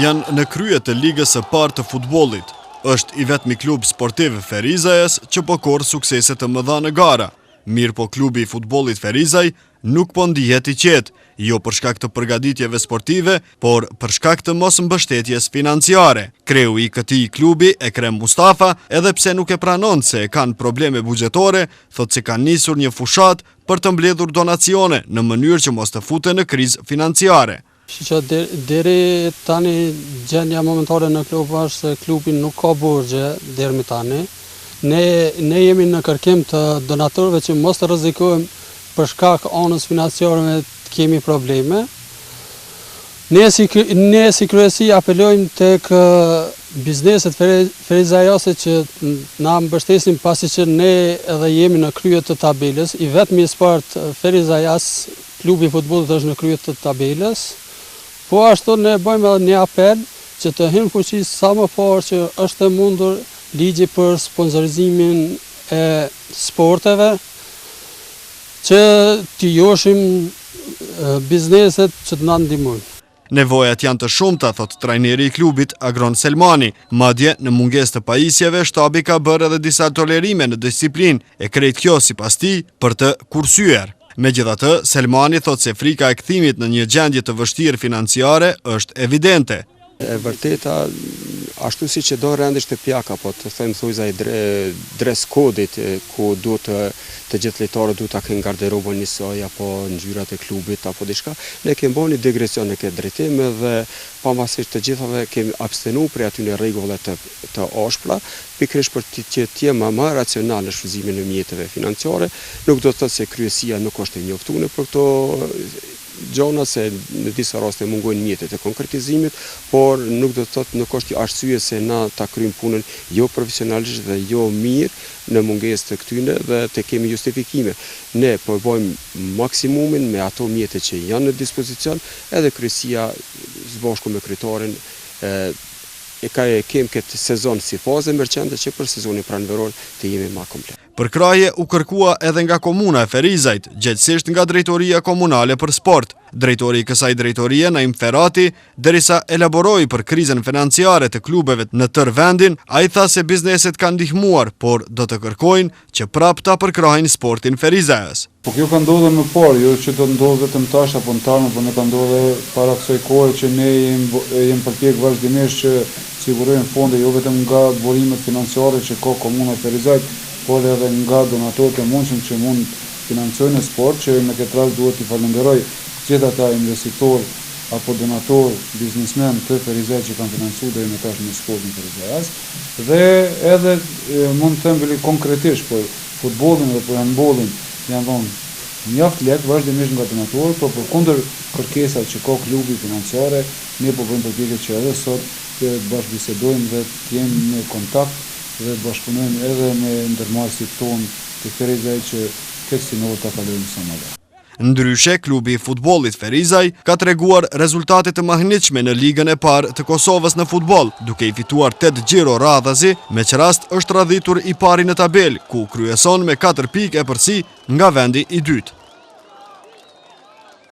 janë në krye të ligës së parë të futbollit. Është i vetmi klub sportiv Ferizajës që po korr suksese të mëdha në gara. Mirë po klubi i futbollit Ferizaj nuk po ndihet i qetë, jo për shkak të përgatitjeve sportive, por për shkak të mos mbështetjes financiare. Kreu i këtij klubi, Ekrem Mustafa, edhe pse nuk e pranon se kanë probleme buxhetore, thotë se kanë nisur një fushat për të mbledhur donacione në mënyrë që mos të futen në krizë financiare. Deri tani gjendja momentare në klub është se klubi nuk ka borxhe deri më tani. Ne jemi në kërkim të donatorëve që mos të rrezikojmë për shkak anës financiare të kemi probleme. Ne si kryesi apelojmë tek bizneset ferizajase që na mbështesin pasi që ne edhe jemi në krye të tabelës. I vetmi sport Ferizajas, klubi i futbollit është në krye të tabelës. Po ashtu ne bëjmë edhe një apel që të hyjmë fuqi sa më parë që është e mundur ligji për sponsorizimin e sporteve, që të joshim bizneset që të na ndihmojnë. Nevojat janë të shumta, thot trajneri i klubit Agron Selmani. Madje në mungesë të pajisjeve, shtabi ka bërë edhe disa tolerime në disiplinë, e krejt kjo sipas tij për të kursyer. Megjithatë, Selmani thot se frika e kthimit në një gjendje të vështirë financiare është evidente. E vërteta, ashtu si që do rendisht të pjaka, po të them thujza i dress kodit, ku duhet të gjithë lojtarët duhet ta kenë garderobën njësoj, apo ngjyrat e klubit, apo diçka, ne kemi bërë një digresion në këtë drejtim dhe pavarësisht të gjithave kemi abstenu prej atyre rregullave të ashpra, pikërisht për të qenë më racional në shfrytëzimin e mjeteve financiare. Nuk do të thotë se kryesia nuk është e njoftuar për këto gjona, se në disa raste mungojnë mjetet e konkretizimit, por nuk do të thotë nuk është arsye se na ta kryjmë punën jo profesionalisht dhe jo mirë në mungesë të këtyre dhe të kemi justifikime. Ne po bëjmë maksimumin me ato mjete që janë në dispozicion, edhe kryesia së bashku me kryetarin kemi këtë sezon si fazë emergjente që për sezonin pranveror të jemi më komplet. Përkraje u kërkua edhe nga komuna e Ferizajt, gjithsesi nga drejtoria komunale për sport. Drejtori i kësaj drejtorie, Naim Ferati, derisa elaboroi për krizën financiare të klubeve në tërë vendin, ai tha se bizneset kanë ndihmuar, por do të kërkojnë që prap ta përkrahin sportin Ferizajës. Po kjo ka ndodhur më parë, jo që do të ndodhë vetëm tash apo në tarmë, por ne ka ndodhur para kësaj kohe që ne jemi përpjek vazhdimisht që sigurojmë fonde jo vetëm nga burimet financiare që ka komuna Ferizajt, por edhe nga donatorët e mundshëm që mund financojnë sport, që në këtë rast duhet t'i falenderoj gjithë ata investitor apo donator, biznesmen të Ferizajt që kanë financuar deri më tash në sportin Ferizajs, dhe edhe mund të them konkretisht për futbollin dhe për handbollin janë dhënë mjaft lek vazhdimisht nga donatorët, por përkundër kërkesave që ka klubi financiare, ne po bëjmë përpjekje që edhe sot të bashkëbisedojmë dhe të jemi në kontakt dhe të bashkëpunojmë edhe me ndërmarrësit tonë të Ferizajt që këtë sinor ta kalojmë sa më lehtë. Ndryshe, klubi i futbollit Ferizaj ka treguar rezultate të mahnitshme në ligën e parë të Kosovës në futboll, duke i fituar 8 xhiro radhazi, me që rast është radhitur i pari në tabel, ku kryeson me 4 pikë e përsi nga vendi i dytë.